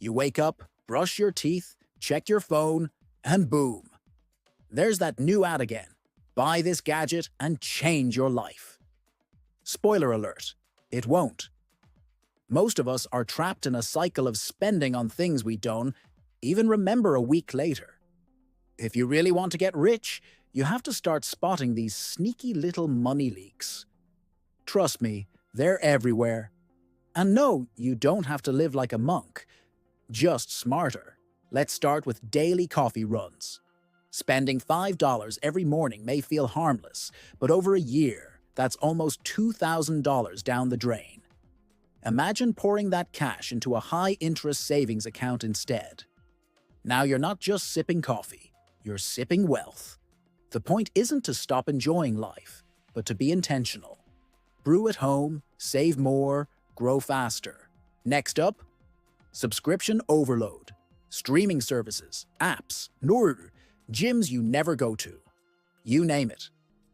You wake up, brush your teeth, check your phone, and boom. There's that new ad again. Buy this gadget and change your life. Spoiler alert, it won't. Most of us are trapped in a cycle of spending on things we don't even remember a week later. If you really want to get rich, you have to start spotting these sneaky little money leaks. Trust me, they're everywhere. And no, you don't have to live like a monk, just smarter. Let's start with daily coffee runs. Spending $5 every morning may feel harmless, but over a year, that's almost $2,000 down the drain. Imagine pouring that cash into a high-interest savings account instead. Now you're not just sipping coffee, you're sipping wealth. The point isn't to stop enjoying life, but to be intentional. Brew at home, save more, grow faster. Next up, subscription overload. Streaming services, apps, gyms you never go to. You name it.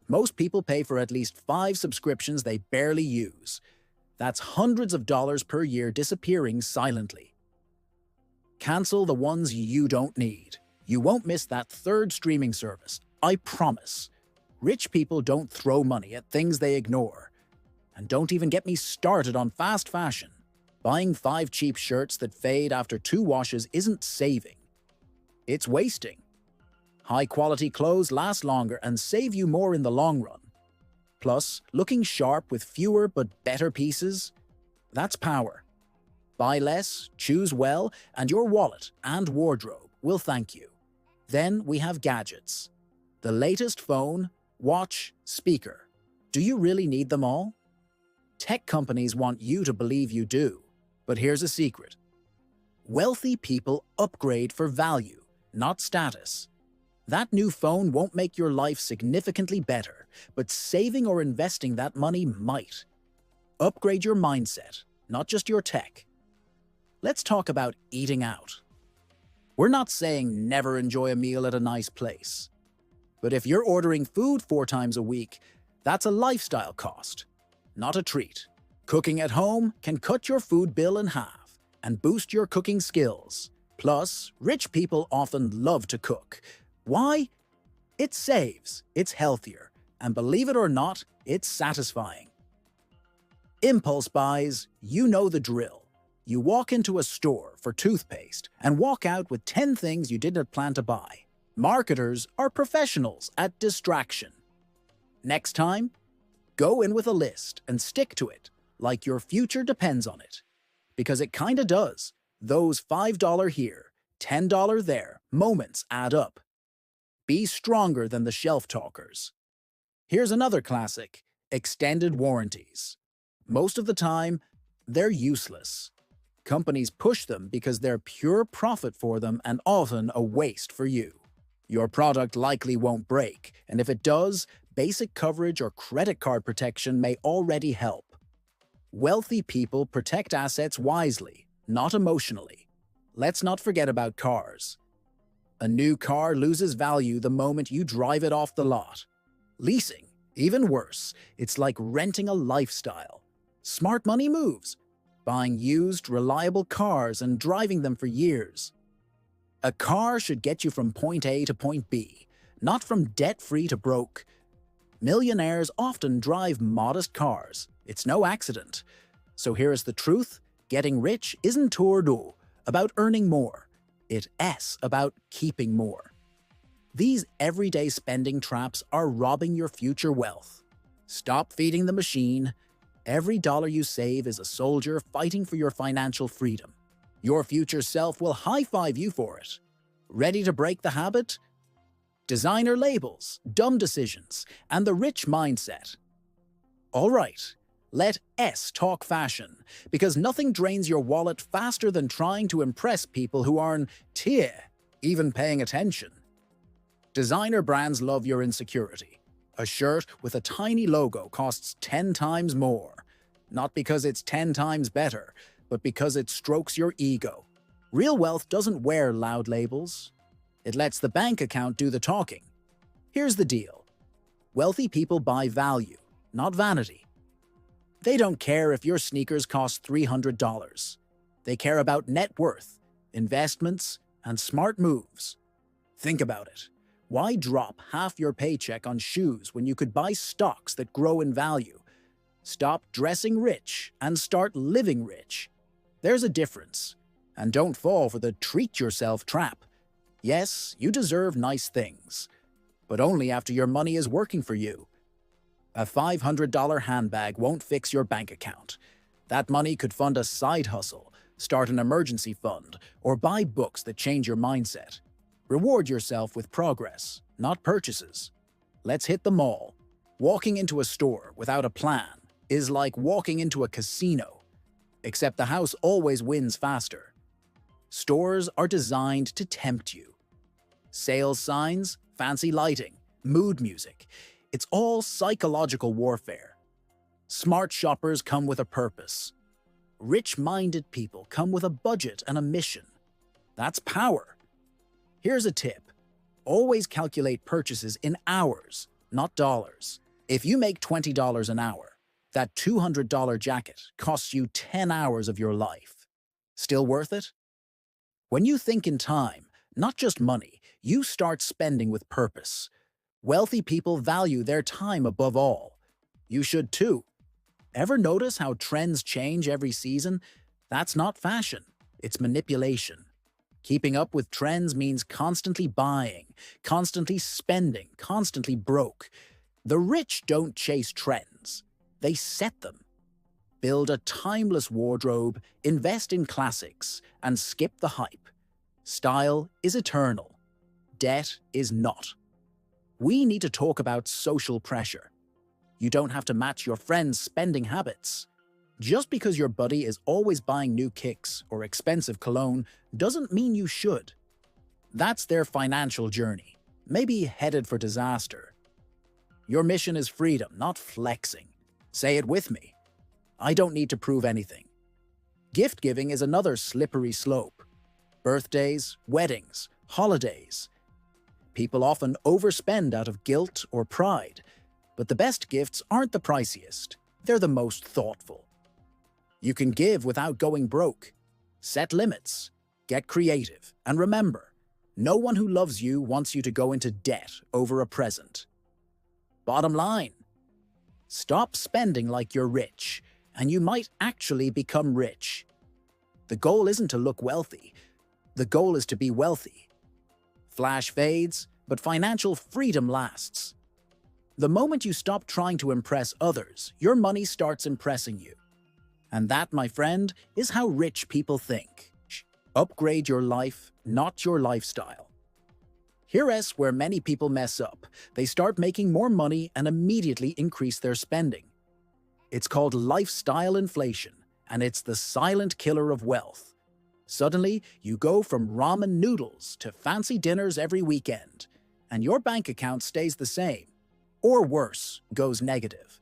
Most people pay for at least 5 subscriptions they barely use. That's hundreds of dollars per year disappearing silently. Cancel the ones you don't need. You won't miss that third streaming service, I promise. Rich people don't throw money at things they ignore. And don't even get me started on fast fashion. Buying 5 cheap shirts that fade after 2 washes isn't saving. It's wasting. High-quality clothes last longer and save you more in the long run. Plus, looking sharp with fewer but better pieces, that's power. Buy less, choose well, and your wallet and wardrobe will thank you. Then we have gadgets. The latest phone, watch, speaker. Do you really need them all? Tech companies want you to believe you do. But here's a secret. Wealthy people upgrade for value, not status. That new phone won't make your life significantly better, but saving or investing that money might. Upgrade your mindset, not just your tech. Let's talk about eating out. We're not saying never enjoy a meal at a nice place. But if you're ordering food 4 times a week, that's a lifestyle cost, not a treat. Cooking at home can cut your food bill in half and boost your cooking skills. Plus, rich people often love to cook. Why? It saves, it's healthier, and believe it or not, it's satisfying. Impulse buys, you know the drill. You walk into a store for toothpaste and walk out with 10 things you didn't plan to buy. Marketers are professionals at distraction. Next time, go in with a list and stick to it, like your future depends on it. Because it kinda does. Those $5 here, $10 there moments add up. Be stronger than the shelf talkers. Here's another classic, extended warranties. Most of the time, they're useless. Companies push them because they're pure profit for them and often a waste for you. Your product likely won't break, and if it does, basic coverage or credit card protection may already help. Wealthy people protect assets wisely, not emotionally. Let's not forget about cars. A new car loses value the moment you drive it off the lot. Leasing, even worse, it's like renting a lifestyle. Smart money moves, buying used, reliable cars and driving them for years. A car should get you from point A to point B, not from debt-free to broke. Millionaires often drive modest cars. It's no accident. So here is the truth. Getting rich isn't tour d'eau, about earning more. It's about keeping more. These everyday spending traps are robbing your future wealth. Stop feeding the machine. Every dollar you save is a soldier fighting for your financial freedom. Your future self will high-five you for it. Ready to break the habit? Designer labels, dumb decisions, and the rich mindset. All right, let S talk fashion, because nothing drains your wallet faster than trying to impress people who aren't even paying attention. Designer brands love your insecurity. A shirt with a tiny logo costs 10 times more. Not because it's 10 times better, but because it strokes your ego. Real wealth doesn't wear loud labels. It lets the bank account do the talking. Here's the deal. Wealthy people buy value, not vanity. They don't care if your sneakers cost $300. They care about net worth, investments, and smart moves. Think about it. Why drop half your paycheck on shoes when you could buy stocks that grow in value? Stop dressing rich and start living rich. There's a difference. And don't fall for the treat yourself trap. Yes, you deserve nice things, but only after your money is working for you. A $500 handbag won't fix your bank account. That money could fund a side hustle, start an emergency fund, or buy books that change your mindset. Reward yourself with progress, not purchases. Let's hit the mall. Walking into a store without a plan is like walking into a casino, except the house always wins faster. Stores are designed to tempt you. Sales signs, fancy lighting, mood music. It's all psychological warfare. Smart shoppers come with a purpose. Rich-minded people come with a budget and a mission. That's power. Here's a tip. Always calculate purchases in hours, not dollars. If you make $20 an hour, that $200 jacket costs you 10 hours of your life. Still worth it? When you think in time, not just money, you start spending with purpose. Wealthy people value their time above all. You should too. Ever notice how trends change every season? That's not fashion, it's manipulation. Keeping up with trends means constantly buying, constantly spending, constantly broke. The rich don't chase trends, they set them. Build a timeless wardrobe, invest in classics, and skip the hype. Style is eternal. Debt is not. We need to talk about social pressure. You don't have to match your friends' spending habits. Just because your buddy is always buying new kicks or expensive cologne doesn't mean you should. That's their financial journey, maybe headed for disaster. Your mission is freedom, not flexing. Say it with me. I don't need to prove anything. Gift giving is another slippery slope. Birthdays, weddings, holidays. People often overspend out of guilt or pride, but the best gifts aren't the priciest. They're the most thoughtful. You can give without going broke. Set limits. Get creative. And remember, no one who loves you wants you to go into debt over a present. Bottom line, stop spending like you're rich, and you might actually become rich. The goal isn't to look wealthy. The goal is to be wealthy. Flash fades, but financial freedom lasts. The moment you stop trying to impress others, your money starts impressing you. And that, my friend, is how rich people think. Upgrade your life, not your lifestyle. Here's where many people mess up. They start making more money and immediately increase their spending. It's called lifestyle inflation, and it's the silent killer of wealth. Suddenly, you go from ramen noodles to fancy dinners every weekend, and your bank account stays the same, or worse, goes negative.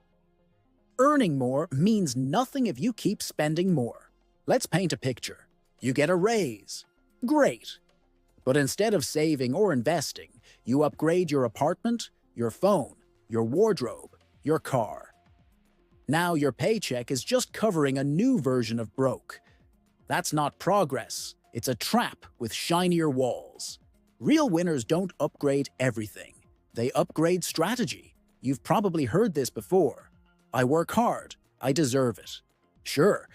Earning more means nothing if you keep spending more. Let's paint a picture. You get a raise. Great. But instead of saving or investing, you upgrade your apartment, your phone, your wardrobe, your car. Now your paycheck is just covering a new version of broke. That's not progress. It's a trap with shinier walls. Real winners don't upgrade everything. They upgrade strategy. You've probably heard this before. I work hard. I deserve it. Sure.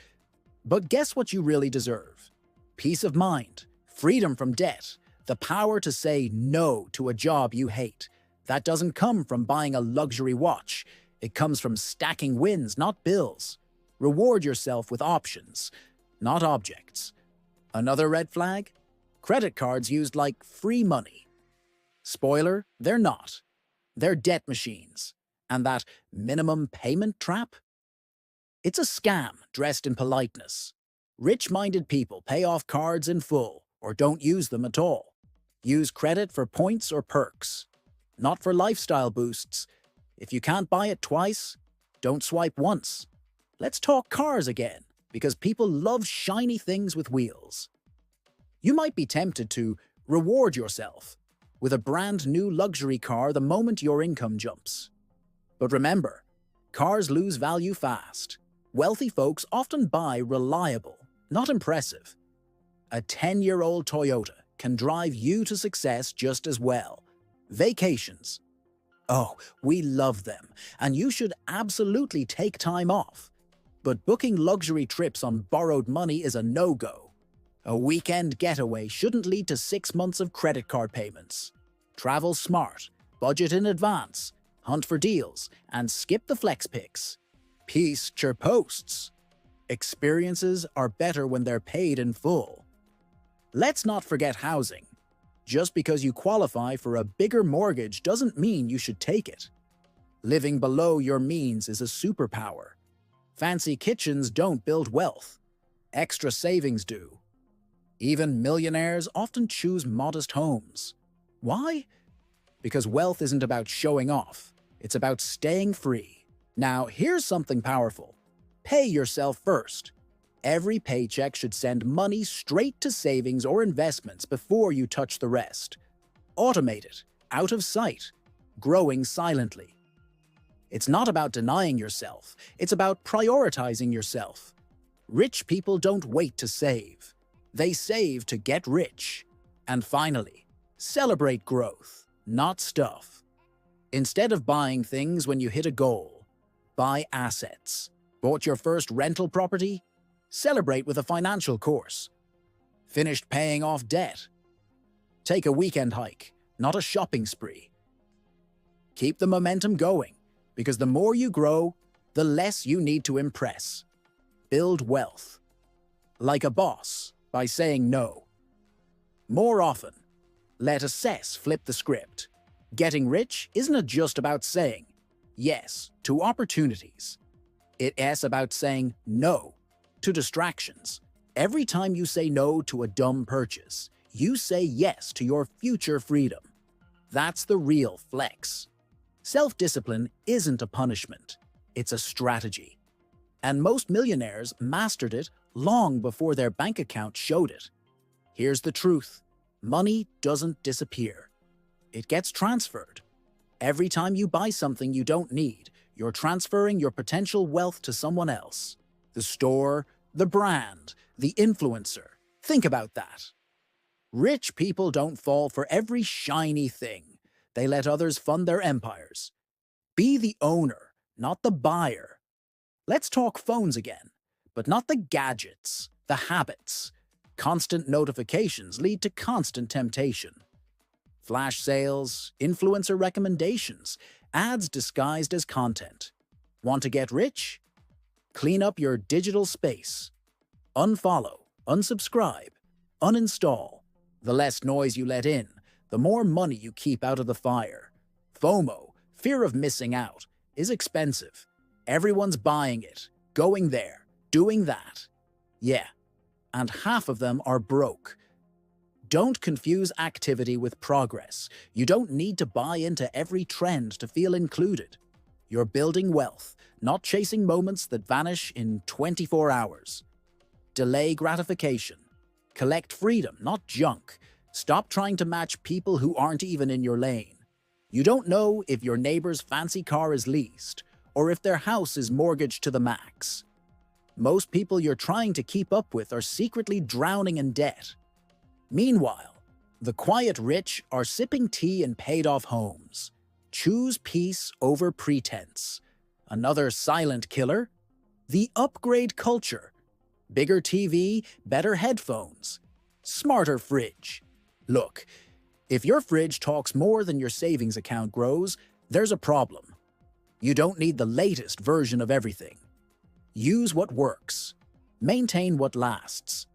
But guess what you really deserve? Peace of mind, freedom from debt, the power to say no to a job you hate. That doesn't come from buying a luxury watch. It comes from stacking wins, not bills. Reward yourself with options, not objects. Another red flag? Credit cards used like free money. Spoiler, they're not. They're debt machines. And that minimum payment trap? It's a scam dressed in politeness. Rich-minded people pay off cards in full or don't use them at all. Use credit for points or perks, not for lifestyle boosts. If you can't buy it twice, don't swipe once. Let's talk cars again, because people love shiny things with wheels. You might be tempted to reward yourself with a brand new luxury car the moment your income jumps. But remember, cars lose value fast. Wealthy folks often buy reliable, not impressive. A 10-year-old Toyota can drive you to success just as well. Vacations. Oh, we love them, and you should absolutely take time off. But booking luxury trips on borrowed money is a no-go. A weekend getaway shouldn't lead to 6 months of credit card payments. Travel smart, budget in advance, hunt for deals, and skip the flex picks. Peace your posts. Experiences are better when they're paid in full. Let's not forget housing. Just because you qualify for a bigger mortgage doesn't mean you should take it. Living below your means is a superpower. Fancy kitchens don't build wealth. Extra savings do. Even millionaires often choose modest homes. Why? Because wealth isn't about showing off. It's about staying free. Now, here's something powerful. Pay yourself first. Every paycheck should send money straight to savings or investments before you touch the rest. Automate it, out of sight, growing silently. It's not about denying yourself, it's about prioritizing yourself. Rich people don't wait to save. They save to get rich. And finally, celebrate growth, not stuff. Instead of buying things when you hit a goal, buy assets. Bought your first rental property? Celebrate with a financial course. Finished paying off debt? Take a weekend hike, not a shopping spree. Keep the momentum going, because the more you grow, the less you need to impress. Build wealth. Like a boss, by saying no. More often, let assess flip the script. Getting rich isn't just about saying yes to opportunities. It's about saying no to distractions. Every time you say no to a dumb purchase, you say yes to your future freedom. That's the real flex. Self-discipline isn't a punishment, it's a strategy. And most millionaires mastered it long before their bank account showed it. Here's the truth. Money doesn't disappear. It gets transferred. Every time you buy something you don't need, you're transferring your potential wealth to someone else. The store, the brand, the influencer. Think about that. Rich people don't fall for every shiny thing. They let others fund their empires. Be the owner, not the buyer. Let's talk phones again, but not the gadgets, the habits. Constant notifications lead to constant temptation. Flash sales, influencer recommendations, ads disguised as content. Want to get rich? Clean up your digital space. Unfollow, unsubscribe, uninstall. The less noise you let in, the more money you keep out of the fire. FOMO, fear of missing out, is expensive. Everyone's buying it, going there, doing that. Yeah, and half of them are broke. Don't confuse activity with progress. You don't need to buy into every trend to feel included. You're building wealth, not chasing moments that vanish in 24 hours. Delay gratification. Collect freedom, not junk. Stop trying to match people who aren't even in your lane. You don't know if your neighbor's fancy car is leased, or if their house is mortgaged to the max. Most people you're trying to keep up with are secretly drowning in debt. Meanwhile, the quiet rich are sipping tea in paid-off homes. Choose peace over pretense. Another silent killer? The upgrade culture. Bigger TV, better headphones. Smarter fridge. Look, if your fridge talks more than your savings account grows, there's a problem. You don't need the latest version of everything. Use what works. Maintain what lasts.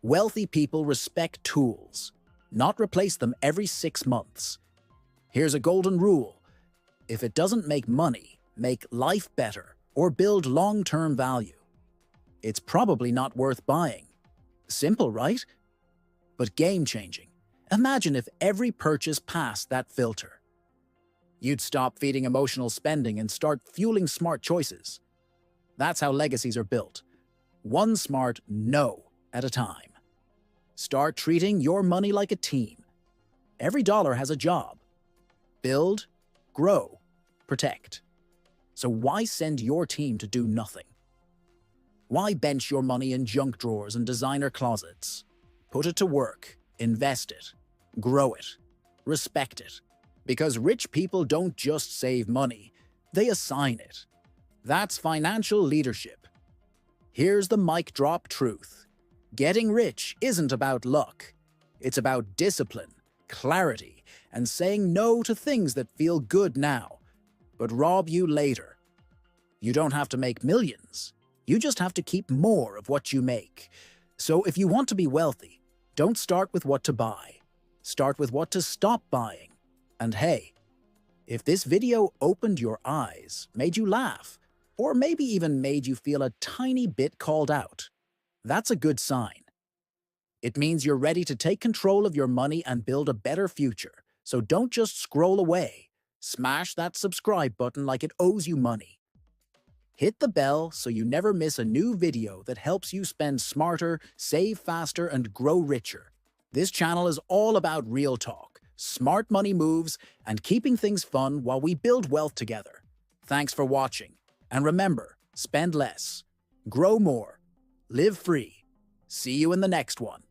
Wealthy people respect tools, not replace them every 6 months. Here's a golden rule. If it doesn't make money, make life better, or build long-term value. It's probably not worth buying. Simple, right? But game-changing. Imagine if every purchase passed that filter. You'd stop feeding emotional spending and start fueling smart choices. That's how legacies are built. One smart no at a time. Start treating your money like a team. Every dollar has a job. Build, grow, protect. So why send your team to do nothing? Why bench your money in junk drawers and designer closets? Put it to work, invest it, grow it, respect it. Because rich people don't just save money, they assign it. That's financial leadership. Here's the mic drop truth. Getting rich isn't about luck. It's about discipline, clarity, and saying no to things that feel good now, but rob you later. You don't have to make millions. You just have to keep more of what you make. So if you want to be wealthy, don't start with what to buy. Start with what to stop buying. And hey, if this video opened your eyes, made you laugh, or maybe even made you feel a tiny bit called out, that's a good sign. It means you're ready to take control of your money and build a better future. So don't just scroll away. Smash that subscribe button like it owes you money. Hit the bell so you never miss a new video that helps you spend smarter, save faster, and grow richer. This channel is all about real talk, smart money moves, and keeping things fun while we build wealth together. Thanks for watching. And remember, spend less, grow more, live free. See you in the next one.